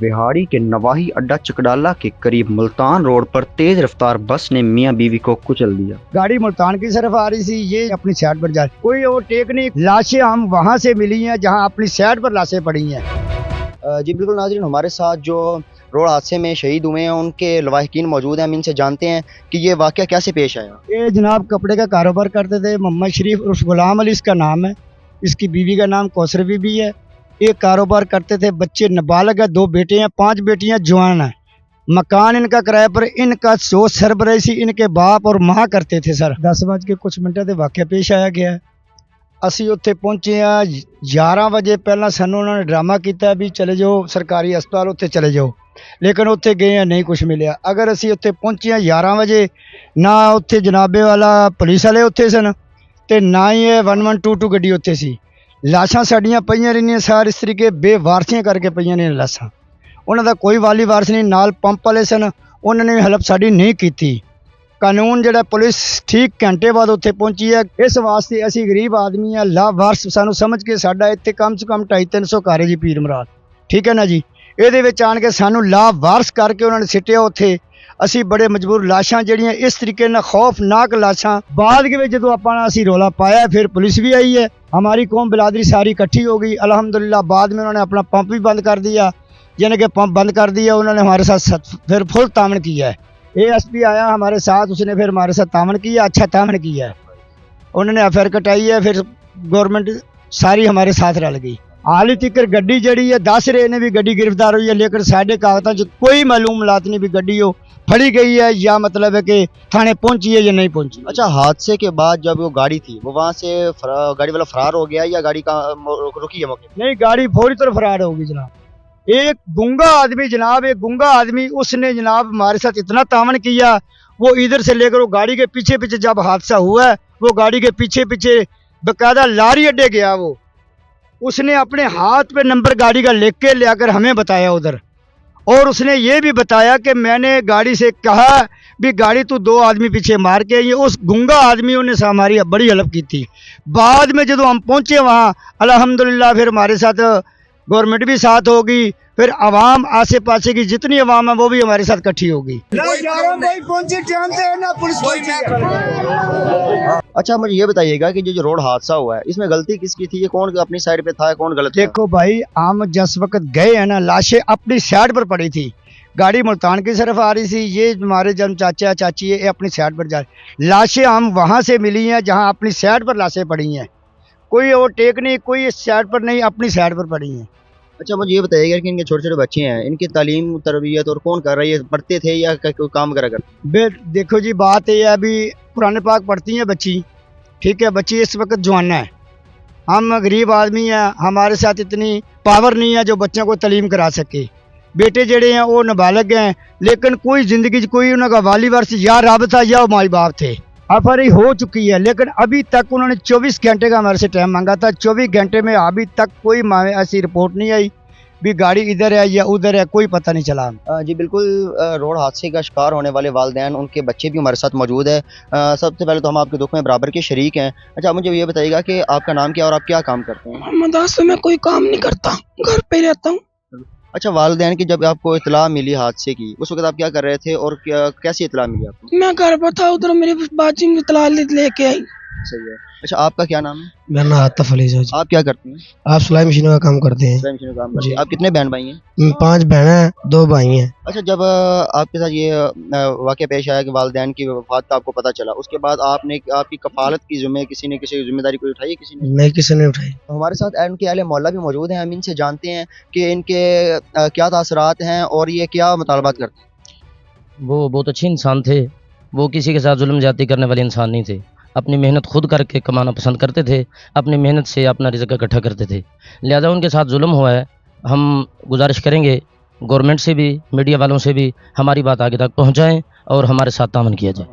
बिहाड़ी के नवाही अड्डा चकडाला के करीब मुल्तान रोड पर तेज रफ्तार बस ने मियां बीवी को कुचल दिया। गाड़ी मुल्तान की तरफ आ रही थी, ये अपनी साइड पर जा रही, कोई ओवरटेक नहीं। लाशें हम वहाँ से मिली हैं जहाँ अपनी साइड पर लाशें पड़ी हैं। जी बिल्कुल नाज़रीन, हमारे साथ जो रोड हादसे में शहीद हुए हैं उनके लवाहिकीन मौजूद हैं। हम इनसे जानते हैं कि ये वाक़या कैसे पेश आया। ये जनाब कपड़े का कारोबार करते थे। मोहम्मद शरीफ उर्फ गुलाम अली इसका नाम है, इसकी बीवी का नाम कौसर बीबी है। ये कारोबार करते थे, बच्चे नाबालिग है, 2 बेटे हैं, 5 बेटियां जवान हैं। मकान इनका किराए पर, इनका जो सरबराही इनके बाप और माँ करते थे। सर 10:00 ਤੇ वाक़या पेश आया गया है। ਅਸੀਂ ਉੱਥੇ ਪਹੁੰਚੇ ਆ 11 ਵਜੇ। ਪਹਿਲਾਂ ਸਾਨੂੰ ਉਹਨਾਂ ਨੇ ਡਰਾਮਾ ਕੀਤਾ ਵੀ ਚਲੇ ਜਾਓ ਸਰਕਾਰੀ ਹਸਪਤਾਲ, ਉੱਥੇ ਚਲੇ ਜਾਓ, ਲੇਕਿਨ ਉੱਥੇ ਗਏ ਆ ਨਹੀਂ ਕੁਝ ਮਿਲਿਆ। ਅਗਰ ਅਸੀਂ ਉੱਥੇ ਪਹੁੰਚੇ ਆ 11 ਵਜੇ, ਨਾ ਉੱਥੇ ਜਨਾਬੇ ਵਾਲਾ ਪੁਲਿਸ ਵਾਲੇ ਉੱਥੇ ਸਨ ਤੇ ਨਾ ਹੀ ਇਹ 1122 ਗੱਡੀ ਉੱਥੇ ਸੀ। ਲਾਸ਼ਾਂ ਸਾਡੀਆਂ ਪਈਆਂ ਰਹਿੰਦੀਆਂ ਸਾਰ ਇਸ ਤਰੀਕੇ ਬੇਵਾਰਸੀਆਂ ਕਰਕੇ ਪਈਆਂ ਨੇ ਲਾਸ਼ਾਂ। ਉਹਨਾਂ ਦਾ ਕੋਈ ਵਾਲੀ ਵਾਰਸ ਨਹੀਂ। ਨਾਲ ਪੰਪ ਵਾਲੇ ਸਨ, ਉਹਨਾਂ ਨੇ ਹੈਲਪ ਸਾਡੀ ਨਹੀਂ ਕੀਤੀ। ਕਾਨੂੰਨ ਜਿਹੜਾ ਪੁਲਿਸ ਠੀਕ ਘੰਟੇ ਬਾਅਦ ਉੱਥੇ ਪਹੁੰਚੀ ਹੈ। ਇਸ ਵਾਸਤੇ ਅਸੀਂ ਗਰੀਬ ਆਦਮੀ ਆ, ਲਾਵਾਰਸ ਸਾਨੂੰ ਸਮਝ ਕੇ ਸਾਡਾ ਇੱਥੇ ਕਮ ਸੇ ਕਮ 250-300 ਘਰ ਹੈ ਜੀ ਪੀਰ ਮਰਾਦ, ਠੀਕ ਹੈ ਨਾ ਜੀ। ਇਹਦੇ ਵਿੱਚ ਆਣ ਕੇ ਸਾਨੂੰ ਲਾਵਾਰਸ ਕਰਕੇ ਉਹਨਾਂ ਨੇ ਸਿੱਟਿਆ ਉੱਥੇ। ਅਸੀਂ ਬੜੇ ਮਜਬੂਰ। ਲਾਸ਼ਾਂ ਜਿਹੜੀਆਂ ਇਸ ਤਰੀਕੇ ਨਾਲ ਖੌਫਨਾਕ ਲਾਸ਼ਾਂ। ਬਾਅਦ के ਜਦੋਂ ਆਪਾਂ ਅਸੀਂ ਰੌਲਾ ਪਾਇਆ फिर पुलिस भी आई है, हमारी कौम बिरादरी सारी इकट्ठी हो गई अल्हम्दुलिल्लाह। बाद में उन्होंने अपना पंप भी बंद कर दिया, यानी कि पंप बंद कर दिया उन्होंने हमारे साथ फिर फुल तामन किया है। ASP आया हमारे साथ, उसने फिर हमारे साथ तामन किया, अच्छा तामन किया है। उन्होंने अफेयर कटाई है, फिर गवर्नमेंट सारी हमारे साथ रल गई। हाल ही तक गड्डी जड़ी है दस रहे ने भी गड्डी गिरफ्तार हुई है, लेकिन साढ़े कागजात कोई मालूमात नहीं भी गड्डी हो फड़ी गई है या मतलब है कि थाने पहुंची है या नहीं पहुंची। अच्छा, हादसे के बाद जब वो गाड़ी थी वो वहाँ से गाड़ी वाला फरार हो गया या गाड़ी का रुकी है मौके? नहीं, गाड़ी फौरी तरह फरार होगी जनाब। एक गूंगा आदमी जनाब, एक गूंगा आदमी, उसने जनाब हमारे साथ इतना तामन किया। वो इधर से लेकर वो गाड़ी के पीछे पीछे जब हादसा हुआ है, वो गाड़ी के पीछे पीछे बकायदा लारी अड्डे गया। वो उसने अपने हाथ पे नंबर गाड़ी का लिख के लेकर हमें बताया उधर, और उसने ये भी बताया कि मैंने गाड़ी से कहा भी गाड़ी तू 2 आदमी पीछे मार के। ये उस गूंगा आदमियों ने हमारी बड़ी हेल्प की थी। बाद में जब हम पहुंचे वहाँ अल्हम्दुलिल्लाह फिर हमारे साथ गवर्नमेंट भी साथ होगी, फिर आवाम आसे पासे की जितनी आवाम है वो भी हमारे साथ इकट्ठी होगी। अच्छा, मुझे ये बताइएगा कि जो रोड हादसा हुआ है इसमें गलती किसकी थी? ये कौन अपनी साइड पे था, कौन गलत था? देखो भाई, हम जिस वक्त गए हैं ना, लाशें अपनी साइड पर पड़ी थी। गाड़ी मुल्तान की तरफ आ रही थी, ये हमारे जब चाचा चाची है ये अपनी साइड पर जा रही। लाशें हम वहाँ से मिली हैं जहाँ अपनी साइड पर लाशें पड़ी हैं। कोई ओवरटेक नहीं, कोई इस साइड पर नहीं, अपनी साइड पर पड़ी हैं। अच्छा, मुझे ये बताइएगा कि इनके छोटे छोटे बच्चे हैं, इनकी तालीम तरबियत और कौन कर रही है? पढ़ते थे या कोई काम करा करते? देखो जी, बात ये है अभी कुरान पाक पढ़ती हैं बच्ची, ठीक है। बच्ची इस वक्त जवान है, हम गरीब आदमी हैं, हमारे साथ इतनी पावर नहीं है जो बच्चों को तालीम करा सके। बेटे जड़े हैं वो नाबालिग हैं, लेकिन कोई ज़िंदगी कोई उनका वाली वारस या रब था या माई बाप थे। एफआईआर हो चुकी है, लेकिन अभी तक उन्होंने 24 घंटे का हमारे से टाइम मांगा था। 24 घंटे में अभी तक कोई ऐसी रिपोर्ट नहीं आई भी गाड़ी इधर है या उधर है, कोई पता नहीं चला। जी बिल्कुल, रोड हादसे का शिकार होने वाले वालिदैन, उनके बच्चे भी हमारे साथ मौजूद है। सबसे पहले तो हम आपके दुख में बराबर के शरीक हैं। अच्छा, मुझे ये बताइएगा कि आपका नाम क्या और आप क्या काम करते हैं? मैं कोई काम नहीं करता, घर पे रहता हूँ। अच्छा, वालिदैन की जब आपको इतला मिली हादसे की, उस वक्त आप क्या कर रहे थे और कैसी इतला मिली आपको? मैं घर पर था, उधर मेरी बाजी में इतला लेके आई। सही है। अच्छा, आपका क्या नाम है? मेरा नाम आतिफ अली है। आप क्या करते हैं? आप सिलाई मशीनों का काम करते हैं? सिलाई मशीनों का काम करते हैं। आप कितने बहन भाई हैं? 5 बहनें हैं, 2 भाई हैं। अच्छा, जब आपके साथ ये वाक़या पेश आया कि वालिदैन की वफ़ात का आपको पता चला, उसके बाद आपने आपकी कफ़ालत की किसी ने किसी जिम्मेदारी कोई उठाई? किसी ने नहीं, किसी ने उठाई। हमारे साथ उनके अहले मोहल्ला भी मौजूद हैं, हम इनसे जानते हैं कि इनके क्या तासरात हैं और ये क्या मुतालबात करते हैं। वो बहुत अच्छे इंसान थे, वो किसी के साथ जुल्म ज्यादती करने वाले इंसान नहीं थे। अपनी मेहनत खुद करके कमाना पसंद करते थे, अपनी मेहनत से अपना रिज़्क़ इकट्ठा करते थे। लिहाजा उनके साथ जुल्म हुआ है। हम गुजारिश करेंगे गवर्नमेंट से भी, मीडिया वालों से भी हमारी बात आगे तक पहुंचाएं और हमारे साथ तामन किया जाए।